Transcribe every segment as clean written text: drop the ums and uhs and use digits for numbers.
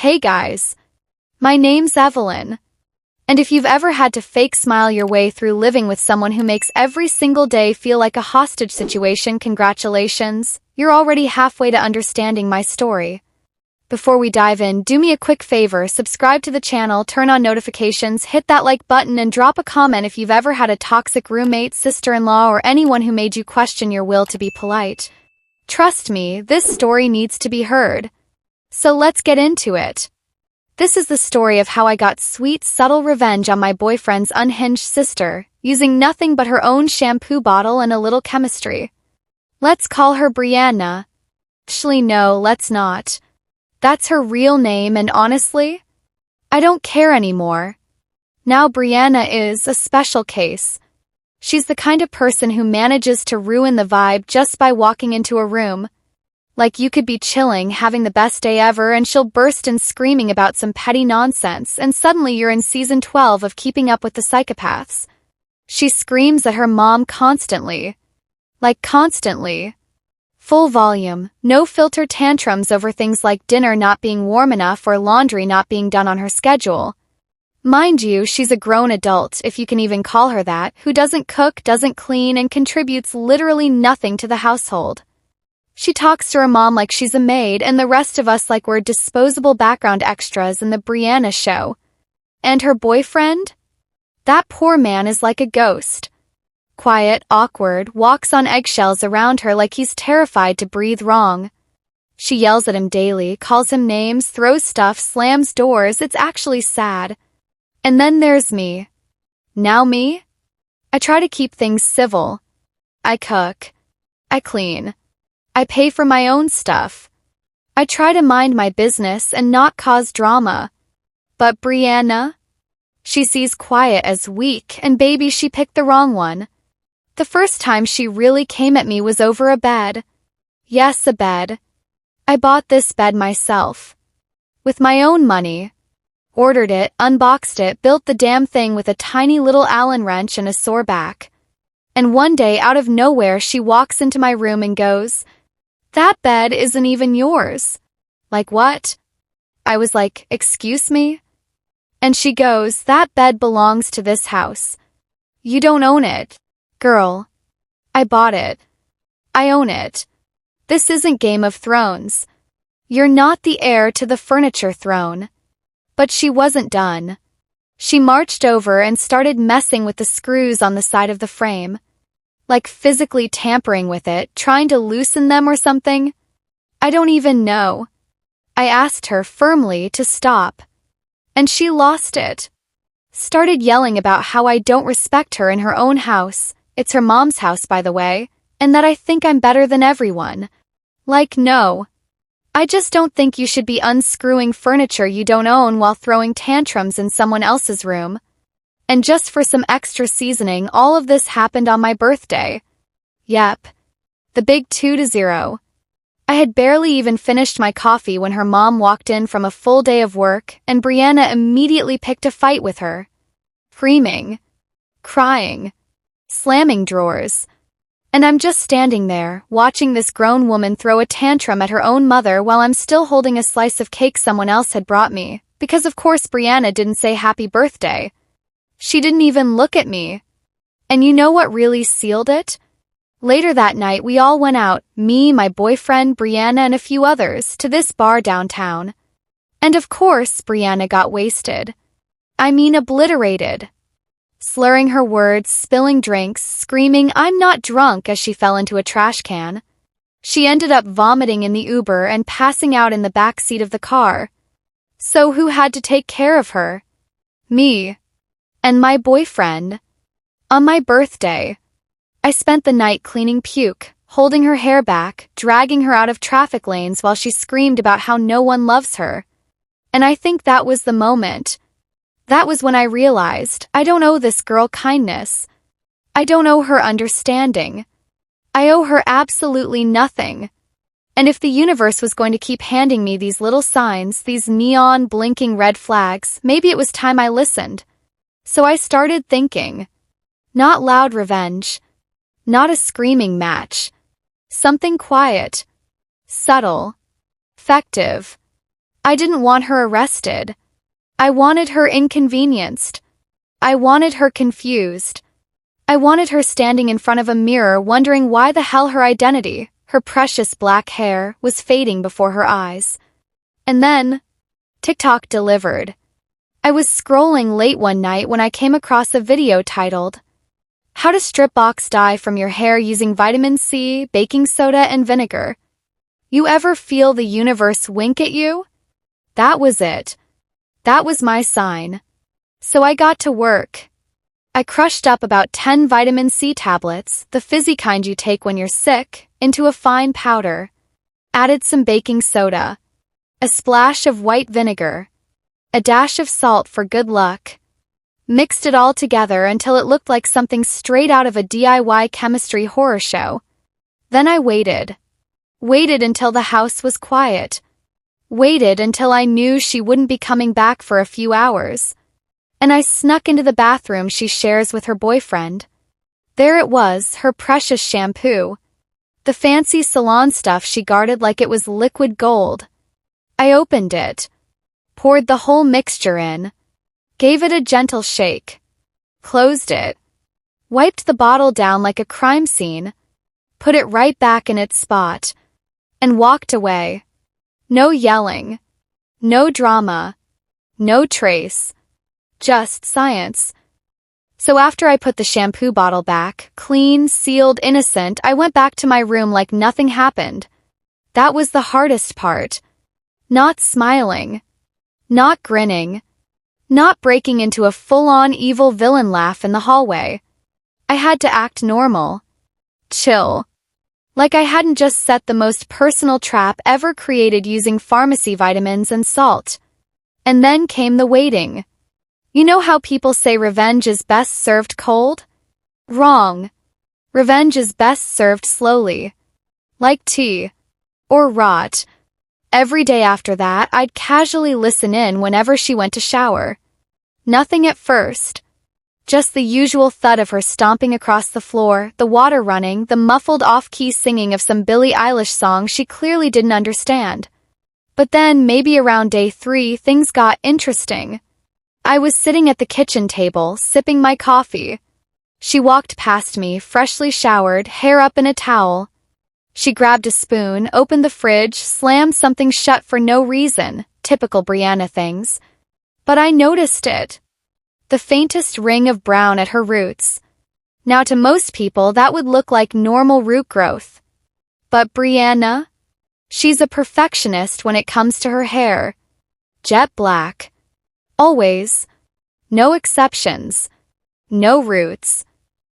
Hey guys, my name's Evelyn. And if you've ever had to fake smile your way through living with someone who makes every single day feel like a hostage situation, congratulations, you're already halfway to understanding my story. Before we dive in, do me a quick favor, subscribe to the channel, turn on notifications, hit that like button, and drop a comment if you've ever had a toxic roommate, sister-in-law, or anyone who made you question your will to be polite. Trust me, this story needs to be heard. So let's get into it. This is the story of how I got sweet, subtle revenge on my boyfriend's unhinged sister, using nothing but her own shampoo bottle and a little chemistry. Let's call her Brianna. Actually, no, let's not. That's her real name, and honestly, I don't care anymore. Now Brianna is a special case. She's the kind of person who manages to ruin the vibe just by walking into a room. Like you could be chilling, having the best day ever, and she'll burst in screaming about some petty nonsense, and suddenly you're in season 12 of Keeping Up with the Psychopaths. She screams at her mom constantly. Like constantly. Full volume, no filter tantrums over things like dinner not being warm enough or laundry not being done on her schedule. Mind you, she's a grown adult, if you can even call her that, who doesn't cook, doesn't clean, and contributes literally nothing to the household. She talks to her mom like she's a maid, and the rest of us like we're disposable background extras in the Brianna show. And her boyfriend? That poor man is like a ghost. Quiet, awkward, walks on eggshells around her like he's terrified to breathe wrong. She yells at him daily, calls him names, throws stuff, slams doors. It's actually sad. And then there's me. Now me? I try to keep things civil. I cook. I clean. I pay for my own stuff. I try to mind my business and not cause drama. But Brianna? She sees quiet as weak, and baby, she picked the wrong one. The first time she really came at me was over a bed. Yes, a bed. I bought this bed myself. With my own money. Ordered it, unboxed it, built the damn thing with a tiny little Allen wrench and a sore back. And one day, out of nowhere, she walks into my room and goes, "That bed isn't even yours." Like what? I was like, "Excuse me?" And she goes, "That bed belongs to this house. You don't own it. Girl. I bought it. I own it. This isn't Game of Thrones. You're not the heir to the furniture throne." But she wasn't done. She marched over and started messing with the screws on the side of the frame. Like physically tampering with it, trying to loosen them or something. I don't even know. I asked her firmly to stop. And she lost it. Started yelling about how I don't respect her in her own house. It's her mom's house, by the way, and that I think I'm better than everyone. Like, no. I just don't think you should be unscrewing furniture you don't own while throwing tantrums in someone else's room. And just for some extra seasoning, all of this happened on my birthday. Yep. The big 2-0. I had barely even finished my coffee when her mom walked in from a full day of work, and Brianna immediately picked a fight with her. Screaming. Crying. Slamming drawers. And I'm just standing there, watching this grown woman throw a tantrum at her own mother while I'm still holding a slice of cake someone else had brought me, because of course Brianna didn't say happy birthday. She didn't even look at me. And you know what really sealed it? Later that night, we all went out, me, my boyfriend, Brianna, and a few others, to this bar downtown. And of course, Brianna got wasted. I mean obliterated. Slurring her words, spilling drinks, screaming, "I'm not drunk," as she fell into a trash can. She ended up vomiting in the Uber and passing out in the back seat of the car. So who had to take care of her? Me. And my boyfriend. On my birthday. I spent the night cleaning puke, holding her hair back, dragging her out of traffic lanes while she screamed about how no one loves her. And I think that was the moment. That was when I realized I don't owe this girl kindness. I don't owe her understanding. I owe her absolutely nothing. And if the universe was going to keep handing me these little signs, these neon blinking red flags, maybe it was time I listened. So I started thinking. Not loud revenge. Not a screaming match. Something quiet. Subtle. Effective. I didn't want her arrested. I wanted her inconvenienced. I wanted her confused. I wanted her standing in front of a mirror wondering why the hell her identity, her precious black hair, was fading before her eyes. And then, TikTok delivered. I was scrolling late one night when I came across a video titled, "How to Strip Box Dye from Your Hair Using Vitamin C, Baking Soda, and Vinegar." You ever feel the universe wink at you? That was it. That was my sign. So I got to work. I crushed up about 10 vitamin C tablets, the fizzy kind you take when you're sick, into a fine powder. Added some baking soda, a splash of white vinegar, a dash of salt for good luck. Mixed it all together until it looked like something straight out of a DIY chemistry horror show. Then I waited. Waited until the house was quiet. Waited until I knew she wouldn't be coming back for a few hours. And I snuck into the bathroom she shares with her boyfriend. There it was, her precious shampoo. The fancy salon stuff she guarded like it was liquid gold. I opened it. Poured the whole mixture in. Gave it a gentle shake. Closed it. Wiped the bottle down like a crime scene. Put it right back in its spot. And walked away. No yelling. No drama. No trace. Just science. So after I put the shampoo bottle back, clean, sealed, innocent, I went back to my room like nothing happened. That was the hardest part. Not smiling. Not grinning. Not breaking into a full-on evil villain laugh in the hallway. I had to act normal. Chill. Like I hadn't just set the most personal trap ever created using pharmacy vitamins and salt. And then came the waiting. You know how people say revenge is best served cold? Wrong. Revenge is best served slowly. Like tea. Or rot. Every day after that, I'd casually listen in whenever she went to shower. Nothing at first. Just the usual thud of her stomping across the floor, the water running, the muffled off-key singing of some Billie Eilish song she clearly didn't understand. But then, maybe around day 3, things got interesting. I was sitting at the kitchen table, sipping my coffee. She walked past me, freshly showered, hair up in a towel. She grabbed a spoon, opened the fridge, slammed something shut for no reason, typical Brianna things. But I noticed it. The faintest ring of brown at her roots. Now to most people that would look like normal root growth. But Brianna? She's a perfectionist when it comes to her hair. Jet black. Always. No exceptions. No roots.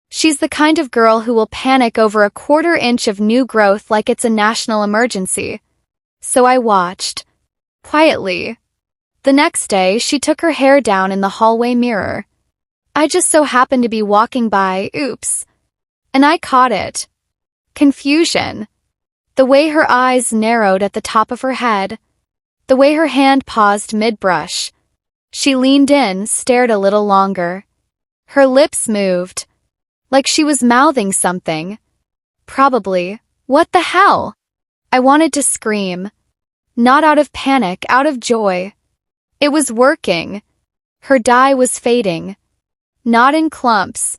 She's the kind of girl who will panic over a quarter inch of new growth like it's a national emergency. So I watched. Quietly. The next day, she took her hair down in the hallway mirror. I just so happened to be walking by, oops. And I caught it. Confusion. The way her eyes narrowed at the top of her head. The way her hand paused mid-brush. She leaned in, stared a little longer. Her lips moved. Like she was mouthing something. Probably. What the hell? I wanted to scream. Not out of panic, out of joy. It was working. Her dye was fading. Not in clumps.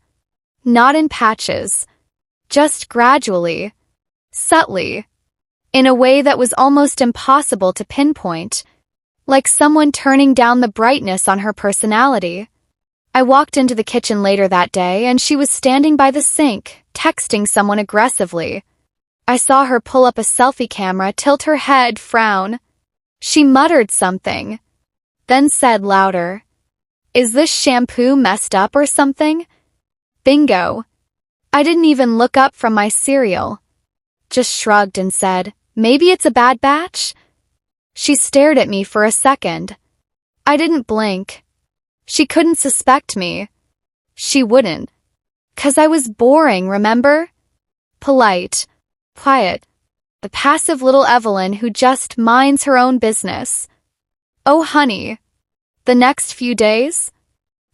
Not in patches. Just gradually. Subtly. In a way that was almost impossible to pinpoint. Like someone turning down the brightness on her personality. I walked into the kitchen later that day and she was standing by the sink, texting someone aggressively. I saw her pull up a selfie camera, tilt her head, frown. She muttered something. Then said louder, "Is this shampoo messed up or something?" Bingo. I didn't even look up from my cereal. Just shrugged and said, "Maybe it's a bad batch?" She stared at me for a second. I didn't blink. She couldn't suspect me. She wouldn't. 'Cause I was boring, remember? Polite. Quiet. The passive little Evelyn who just minds her own business. Oh honey. The next few days?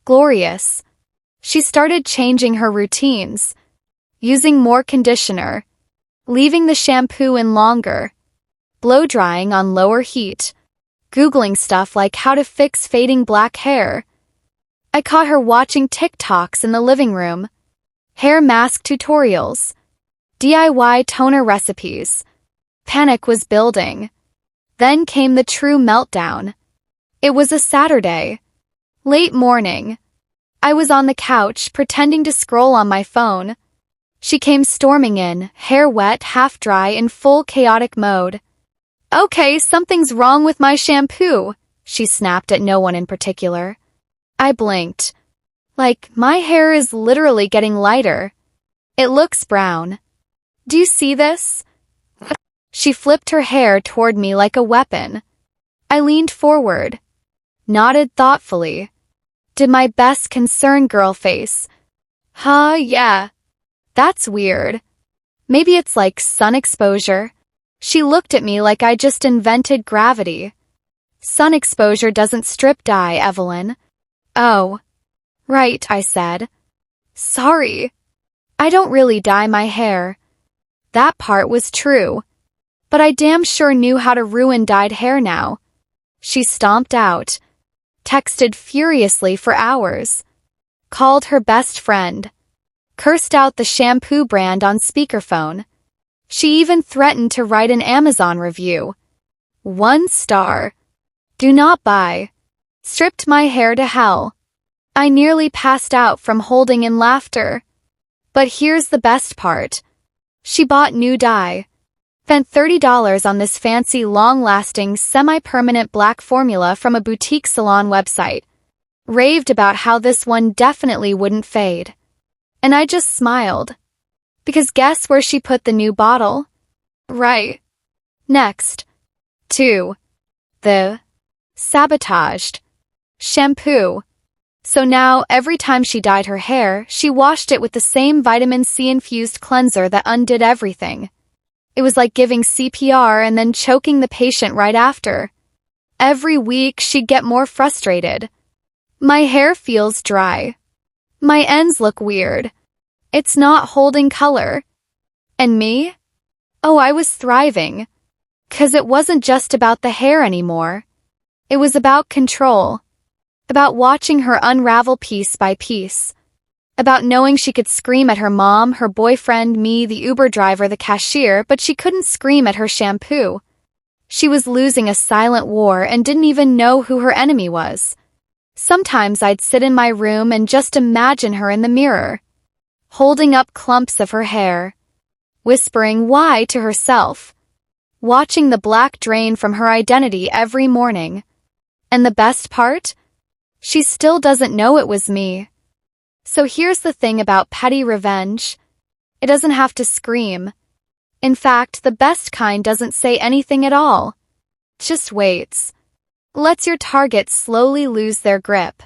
Glorious. She started changing her routines. Using more conditioner. Leaving the shampoo in longer. Blow drying on lower heat. Googling stuff like how to fix fading black hair. I caught her watching TikToks in the living room. Hair mask tutorials. DIY toner recipes. Panic was building. Then came the true meltdown. It was a Saturday. Late morning. I was on the couch, pretending to scroll on my phone. She came storming in, hair wet, half dry, in full chaotic mode. "Okay, something's wrong with my shampoo," she snapped at no one in particular. I blinked. Like, my hair is literally getting lighter. It looks brown. "Do you see this?" She flipped her hair toward me like a weapon. I leaned forward, nodded thoughtfully, did my best concerned girl face. "Huh, yeah. That's weird. Maybe it's like sun exposure." She looked at me like I just invented gravity. "Sun exposure doesn't strip dye, Evelyn." "Oh. Right," I said. "Sorry. I don't really dye my hair." That part was true. But I damn sure knew how to ruin dyed hair now. She stomped out, texted furiously for hours, called her best friend, cursed out the shampoo brand on speakerphone. She even threatened to write an Amazon review. 1 star. Do not buy. Stripped my hair to hell. I nearly passed out from holding in laughter. But here's the best part. She bought new dye. Spent $30 on this fancy, long-lasting, semi-permanent black formula from a boutique salon website. Raved about how this one definitely wouldn't fade. And I just smiled. Because guess where she put the new bottle? Right. Next. To the sabotaged shampoo. So now, every time she dyed her hair, she washed it with the same vitamin C-infused cleanser that undid everything. It was like giving CPR and then choking the patient right after. Every week, she'd get more frustrated. "My hair feels dry. My ends look weird. It's not holding color." And me? Oh, I was thriving. 'Cause it wasn't just about the hair anymore. It was about control. About watching her unravel piece by piece. About knowing she could scream at her mom, her boyfriend, me, the Uber driver, the cashier, but she couldn't scream at her shampoo. She was losing a silent war and didn't even know who her enemy was. Sometimes I'd sit in my room and just imagine her in the mirror, holding up clumps of her hair, whispering why to herself, watching the black drain from her identity every morning. And the best part? She still doesn't know it was me. So here's the thing about petty revenge. It doesn't have to scream. In fact, the best kind doesn't say anything at all. Just waits. Lets your target slowly lose their grip.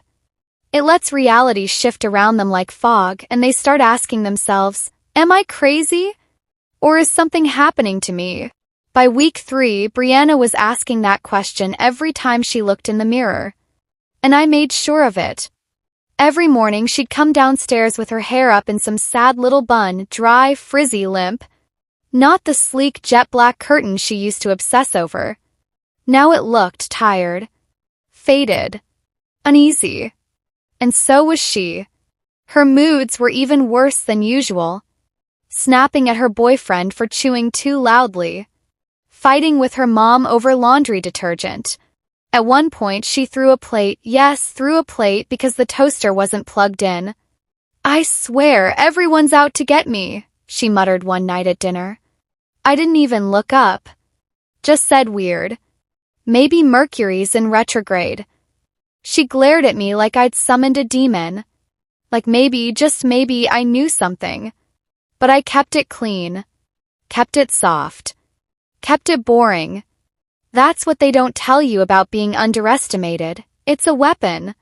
It lets reality shift around them like fog, and they start asking themselves, "Am I crazy? Or is something happening to me?" By week 3, Brianna was asking that question every time she looked in the mirror. And I made sure of it. Every morning she'd come downstairs with her hair up in some sad little bun, dry, frizzy, limp. Not the sleek jet black curtain she used to obsess over. Now it looked tired, faded, uneasy. And so was she. Her moods were even worse than usual. Snapping at her boyfriend for chewing too loudly. Fighting with her mom over laundry detergent. At one point, she threw a plate, because the toaster wasn't plugged in. "I swear, everyone's out to get me," she muttered one night at dinner. I didn't even look up. Just said weird. Maybe Mercury's in retrograde. She glared at me like I'd summoned a demon. Like maybe, just maybe, I knew something. But I kept it clean. Kept it soft. Kept it boring. That's what they don't tell you about being underestimated. It's a weapon.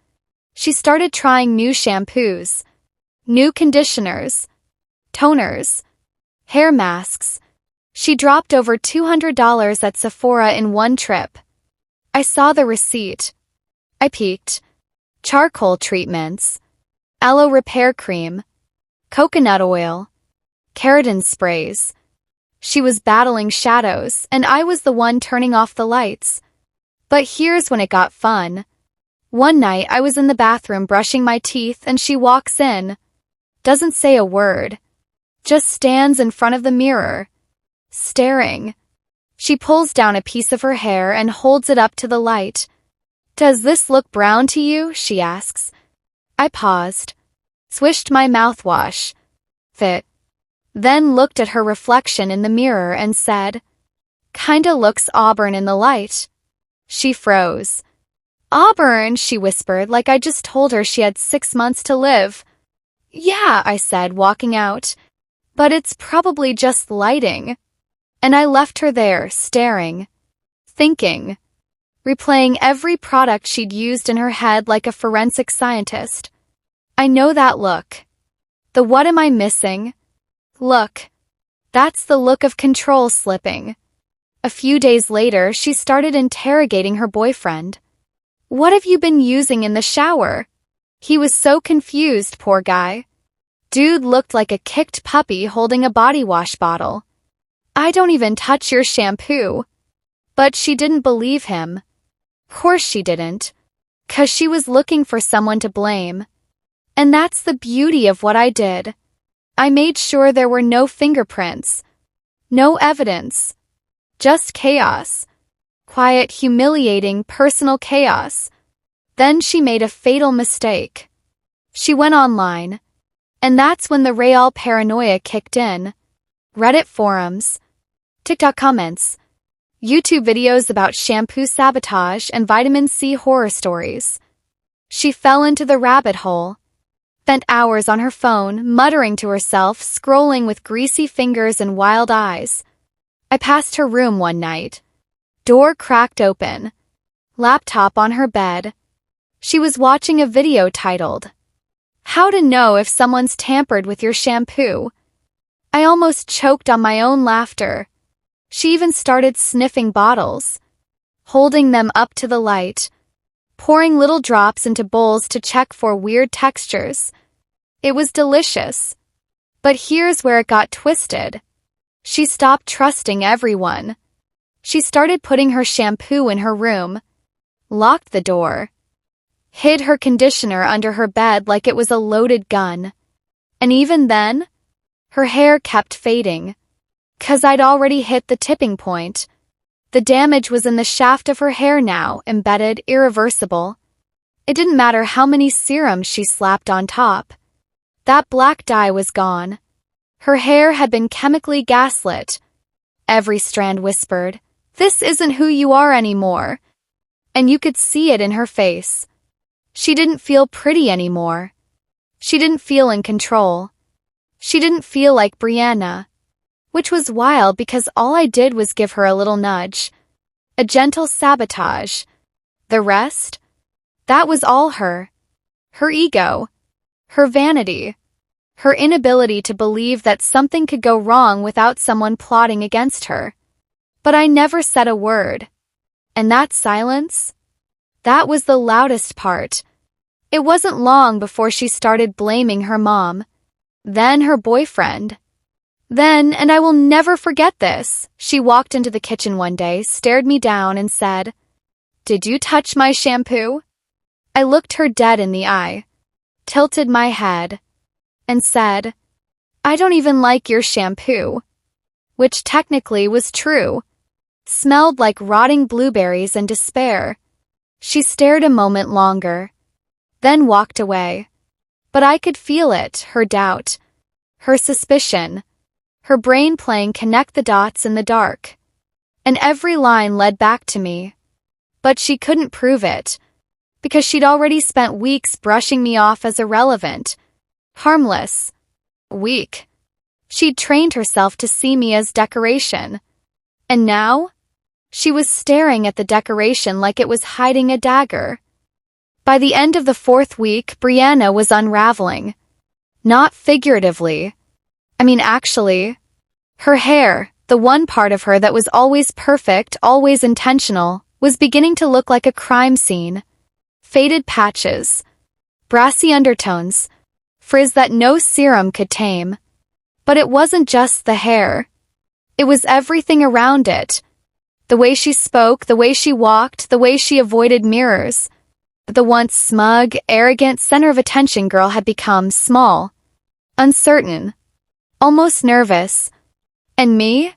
She started trying new shampoos, new conditioners, toners, hair masks. She dropped over $200 at Sephora in one trip. I saw the receipt. I peeked. Charcoal treatments, aloe repair cream, coconut oil, keratin sprays. She was battling shadows, and I was the one turning off the lights. But here's when it got fun. One night I was in the bathroom brushing my teeth and she walks in. Doesn't say a word. Just stands in front of the mirror. Staring. She pulls down a piece of her hair and holds it up to the light. "Does this look brown to you?" she asks. I paused. Swished my mouthwash. Fit. Then looked at her reflection in the mirror and said, "Kinda looks auburn in the light." She froze. "Auburn," she whispered like I just told her she had 6 months to live. "Yeah," I said, walking out. "But it's probably just lighting." And I left her there, staring. Thinking. Replaying every product she'd used in her head like a forensic scientist. I know that look. The "what am I missing?" look. That's the look of control slipping. A few days later, she started interrogating her boyfriend. "What have you been using in the shower?" He was so confused, poor guy. Dude looked like a kicked puppy holding a body wash bottle. "I don't even touch your shampoo." But she didn't believe him. Course she didn't. 'Cause she was looking for someone to blame. And that's the beauty of what I did. I made sure there were no fingerprints. No evidence. Just chaos. Quiet, humiliating, personal chaos. Then she made a fatal mistake. She went online. And that's when the real paranoia kicked in. Reddit forums. TikTok comments. YouTube videos about shampoo sabotage and vitamin C horror stories. She fell into the rabbit hole. Spent hours on her phone, muttering to herself, scrolling with greasy fingers and wild eyes. I passed her room one night. Door cracked open. Laptop on her bed. She was watching a video titled, "How to Know If Someone's Tampered with Your Shampoo." I almost choked on my own laughter. She even started sniffing bottles. Holding them up to the light. Pouring little drops into bowls to check for weird textures. It was delicious. But here's where it got twisted. She stopped trusting everyone. She started putting her shampoo in her room. Locked the door. Hid her conditioner under her bed like it was a loaded gun. And even then, her hair kept fading. 'Cause I'd already hit the tipping point. The damage was in the shaft of her hair now, embedded, irreversible. It didn't matter how many serums she slapped on top. That black dye was gone. Her hair had been chemically gaslit. Every strand whispered, "This isn't who you are anymore." And you could see it in her face. She didn't feel pretty anymore. She didn't feel in control. She didn't feel like Brianna. Which was wild because all I did was give her a little nudge. A gentle sabotage. The rest? That was all her. Her ego. Her vanity. Her inability to believe that something could go wrong without someone plotting against her. But I never said a word. And that silence? That was the loudest part. It wasn't long before she started blaming her mom. Then her boyfriend. Then, and I will never forget this, she walked into the kitchen one day, stared me down and said, "Did you touch my shampoo?" I looked her dead in the eye, tilted my head, and said, "I don't even like your shampoo." Which technically was true. Smelled like rotting blueberries and despair. She stared a moment longer, then walked away. But I could feel it, her doubt, her suspicion. Her brain playing connect the dots in the dark. And every line led back to me. But she couldn't prove it. Because she'd already spent weeks brushing me off as irrelevant. Harmless. Weak. She'd trained herself to see me as decoration. And now? She was staring at the decoration like it was hiding a dagger. By the end of the 4th week, Brianna was unraveling. Not figuratively. Actually, her hair, the one part of her that was always perfect, always intentional, was beginning to look like a crime scene. Faded patches, brassy undertones, frizz that no serum could tame. But it wasn't just the hair. It was everything around it. The way she spoke, the way she walked, the way she avoided mirrors. The once smug, arrogant, center of attention girl had become small, uncertain, almost nervous. And me?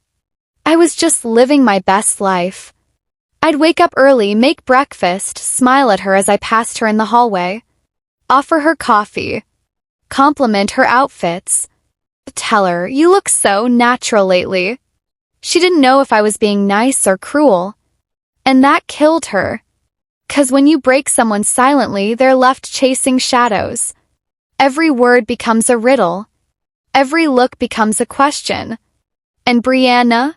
I was just living my best life. I'd wake up early, make breakfast, smile at her as I passed her in the hallway, offer her coffee, compliment her outfits, tell her, "You look so natural lately." She didn't know if I was being nice or cruel. And that killed her. 'Cause when you break someone silently, they're left chasing shadows. Every word becomes a riddle. Every look becomes a question. And Brianna?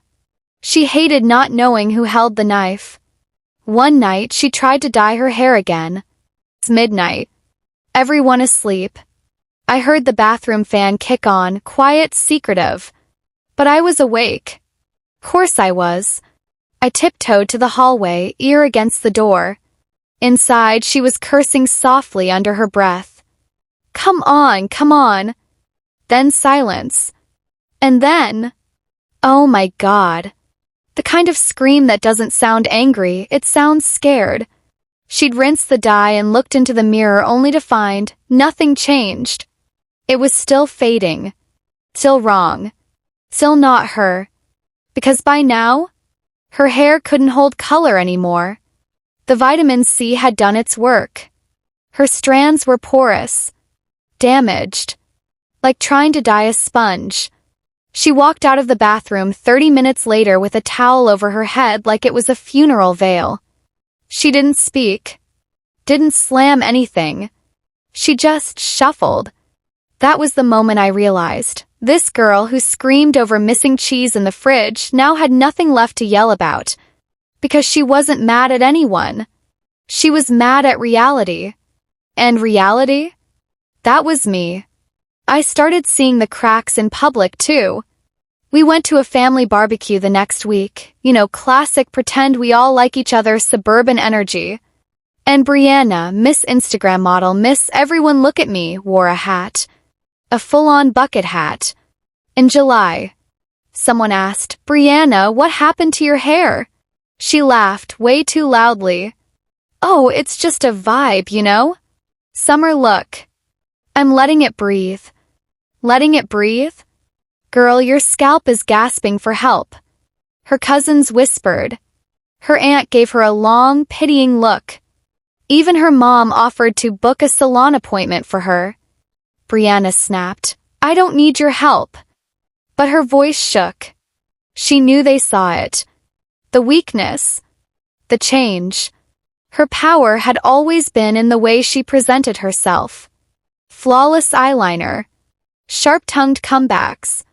She hated not knowing who held the knife. One night, she tried to dye her hair again. It's midnight. Everyone asleep. I heard the bathroom fan kick on, quiet, secretive. But I was awake. Course I was. I tiptoed to the hallway, ear against the door. Inside, she was cursing softly under her breath. Come on, come on. Then silence. And then, oh my God. The kind of scream that doesn't sound angry, it sounds scared. She'd rinsed the dye and looked into the mirror only to find nothing changed. It was still fading. Still wrong. Still not her. Because by now, her hair couldn't hold color anymore. The vitamin C had done its work. Her strands were porous, damaged, like trying to dye a sponge. She walked out of the bathroom 30 minutes later with a towel over her head like it was a funeral veil. She didn't speak, didn't slam anything. She just shuffled. That was the moment I realized. This girl who screamed over missing cheese in the fridge now had nothing left to yell about. Because she wasn't mad at anyone. She was mad at reality. And reality? That was me. I started seeing the cracks in public, too. We went to a family barbecue the next week. Classic pretend we all like each other suburban energy. And Brianna, Miss Instagram model, Miss Everyone Look at Me, wore a hat. A full-on bucket hat. In July, someone asked, "Brianna, what happened to your hair?" She laughed way too loudly. "Oh, it's just a vibe, Summer look. I'm letting it breathe." Letting it breathe? Girl, your scalp is gasping for help. Her cousins whispered. Her aunt gave her a long, pitying look. Even her mom offered to book a salon appointment for her. Brianna snapped, "I don't need your help." But her voice shook. She knew they saw it. The weakness. The change. Her power had always been in the way she presented herself. Flawless eyeliner. Sharp-tongued comebacks.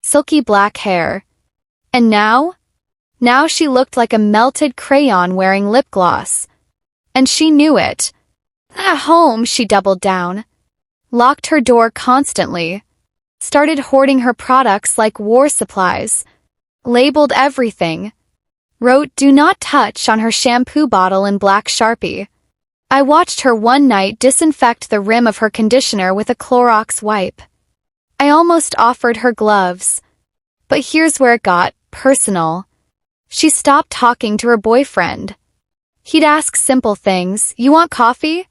Silky black hair. And now? Now she looked like a melted crayon wearing lip gloss. And she knew it. At home, she doubled down. Locked her door constantly. Started hoarding her products like war supplies. Labeled everything. Wrote "Do not touch" on her shampoo bottle in black Sharpie. I watched her one night disinfect the rim of her conditioner with a Clorox wipe. I almost offered her gloves. But here's where it got personal. She stopped talking to her boyfriend. He'd ask simple things, "You want coffee?"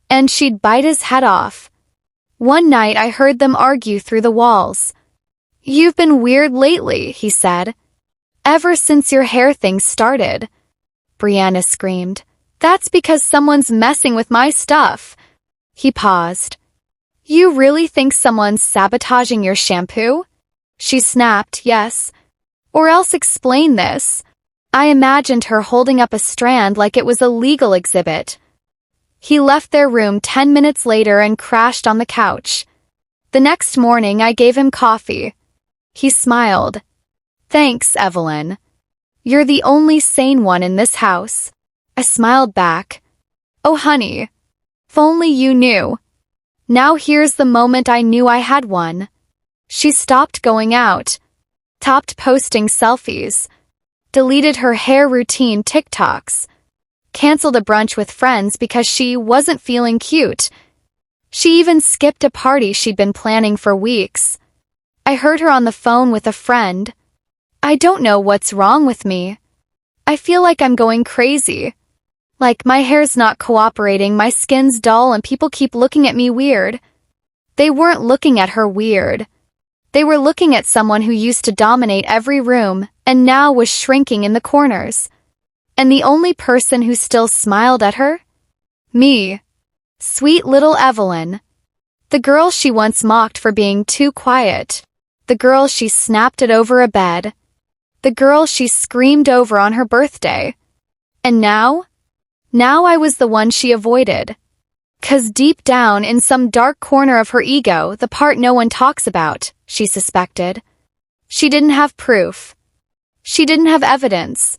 And she'd bite his head off. One night I heard them argue through the walls. "You've been weird lately," he said. "Ever since your hair thing started." Brianna screamed. "That's because someone's messing with my stuff." He paused. "You really think someone's sabotaging your shampoo?" She snapped, "Yes. Or else explain this." I imagined her holding up a strand like it was a legal exhibit. He left their room 10 minutes later and crashed on the couch. The next morning I gave him coffee. He smiled. "Thanks, Evelyn. You're the only sane one in this house." I smiled back. "Oh, honey. If only you knew." Now here's the moment I knew I had one. She stopped going out. Stopped posting selfies. Deleted her hair routine TikToks. Canceled a brunch with friends because she wasn't feeling cute. She even skipped a party she'd been planning for weeks. I heard her on the phone with a friend. "I don't know what's wrong with me. I feel like I'm going crazy. Like my hair's not cooperating, my skin's dull, and people keep looking at me weird. They weren't looking at her weird. They were looking at someone who used to dominate every room and now was shrinking in the corners. And the only person who still smiled at her? Me. Sweet little Evelyn. The girl she once mocked for being too quiet. The girl she snapped at over a bed. The girl she screamed over on her birthday. And now? Now I was the one she avoided. 'Cause deep down in some dark corner of her ego, the part no one talks about, she suspected. She didn't have proof. She didn't have evidence.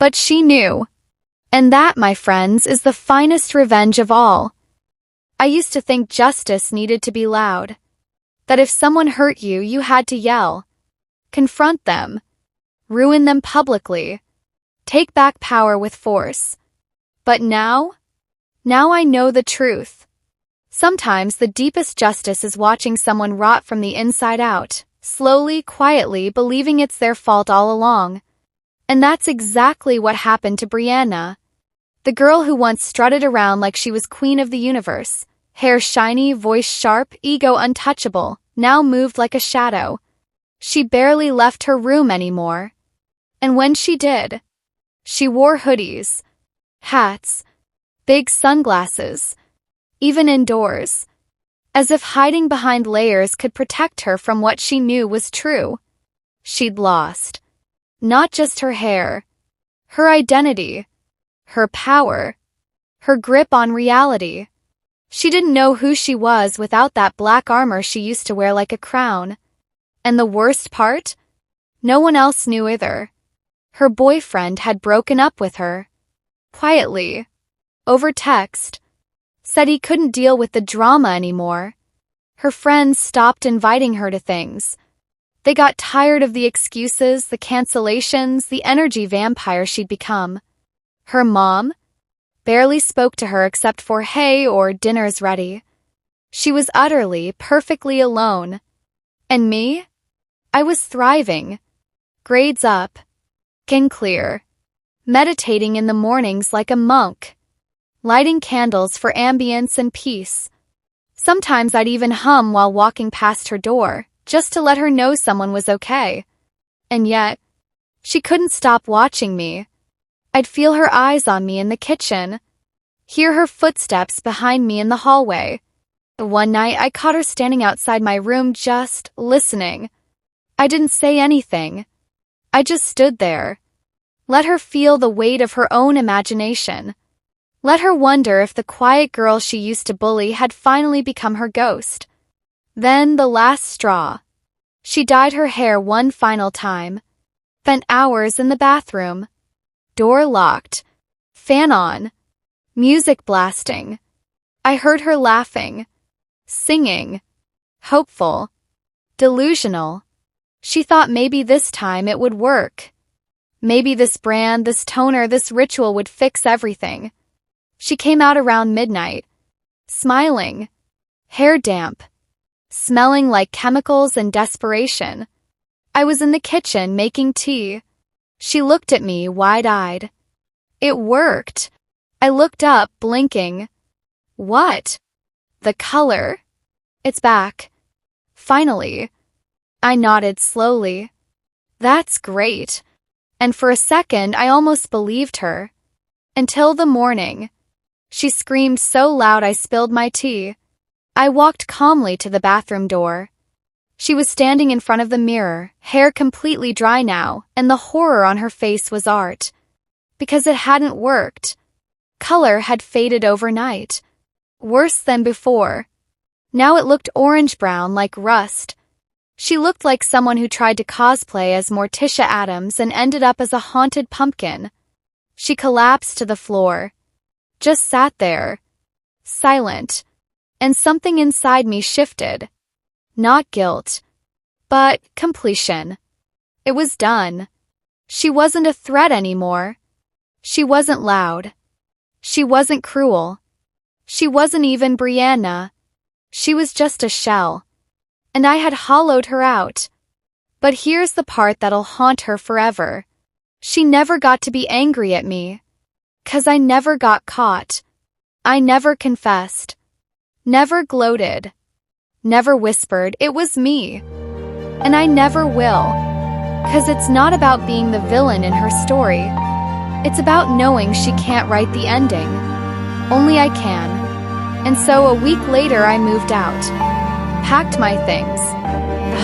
But she knew. And that, my friends, is the finest revenge of all. I used to think justice needed to be loud. That if someone hurt you, you had to yell. Confront them. Ruin them publicly. Take back power with force. But now I know the truth. Sometimes the deepest justice is watching someone rot from the inside out, slowly, quietly, believing it's their fault all along. And that's exactly what happened to Brianna. The girl who once strutted around like she was queen of the universe, hair shiny, voice sharp, ego untouchable, now moved like a shadow. She barely left her room anymore. And when she did, she wore hoodies, hats, big sunglasses, even indoors, as if hiding behind layers could protect her from what she knew was true. She'd lost. Not just her hair, her identity, her power, her grip on reality. She didn't know who she was without that black armor she used to wear like a crown. And the worst part? No one else knew either. Her boyfriend had broken up with her. Quietly. Over text. Said he couldn't deal with the drama anymore. Her friends stopped inviting her to things. They got tired of the excuses, the cancellations, the energy vampire she'd become. Her mom barely spoke to her except for hey or dinner's ready. She was utterly, perfectly alone. And me? I was thriving. Grades up. Skin clear. Meditating in the mornings like a monk. Lighting candles for ambience and peace. Sometimes I'd even hum while walking past her door, just to let her know someone was okay. And yet, she couldn't stop watching me. I'd feel her eyes on me in the kitchen, hear her footsteps behind me in the hallway. One night, I caught her standing outside my room just listening. I didn't say anything. I just stood there. Let her feel the weight of her own imagination. Let her wonder if the quiet girl she used to bully had finally become her ghost. Then the last straw. She dyed her hair one final time. Spent hours in the bathroom. Door locked. Fan on. Music blasting. I heard her laughing. Singing. Hopeful. Delusional. She thought maybe this time it would work. Maybe this brand, this toner, this ritual would fix everything. She came out around midnight. Smiling. Hair damp. Smelling like chemicals and desperation. I was in the kitchen making tea. She looked at me wide-eyed. It worked. I looked up, blinking. What? The color. It's back. Finally. I nodded slowly. That's great. And for a second, I almost believed her. Until the morning. She screamed so loud I spilled my tea. I walked calmly to the bathroom door. She was standing in front of the mirror, hair completely dry now, and the horror on her face was art. Because it hadn't worked. Color had faded overnight. Worse than before. Now it looked orange-brown like rust. She looked like someone who tried to cosplay as Morticia Addams and ended up as a haunted pumpkin. She collapsed to the floor. Just sat there. Silent. And something inside me shifted. Not guilt. But completion. It was done. She wasn't a threat anymore. She wasn't loud. She wasn't cruel. She wasn't even Brianna. She was just a shell. And I had hollowed her out. But here's the part that'll haunt her forever. She never got to be angry at me. 'Cause I never got caught. I never confessed. Never gloated. Never whispered, it was me. And I never will. 'Cause it's not about being the villain in her story. It's about knowing she can't write the ending. Only I can. And so a week later I moved out. Packed my things.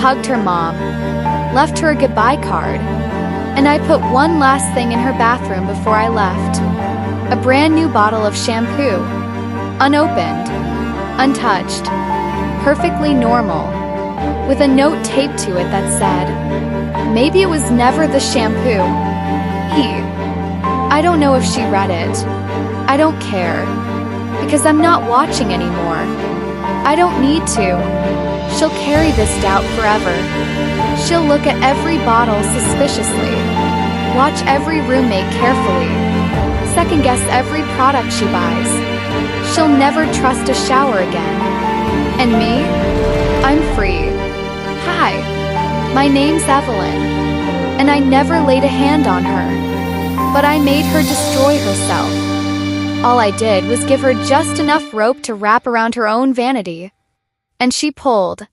Hugged her mom. Left her a goodbye card. And I put one last thing in her bathroom before I left. A brand new bottle of shampoo. Unopened. Untouched. Perfectly normal. With a note taped to it that said, maybe it was never the shampoo. I don't know if she read it. I don't care. Because I'm not watching anymore. I don't need to. She'll carry this doubt forever. She'll look at every bottle suspiciously. Watch every roommate carefully. Second guess every product she buys. She'll never trust a shower again. And me? I'm free. Hi. My name's Evelyn. And I never laid a hand on her. But I made her destroy herself. All I did was give her just enough rope to wrap around her own vanity. And she pulled.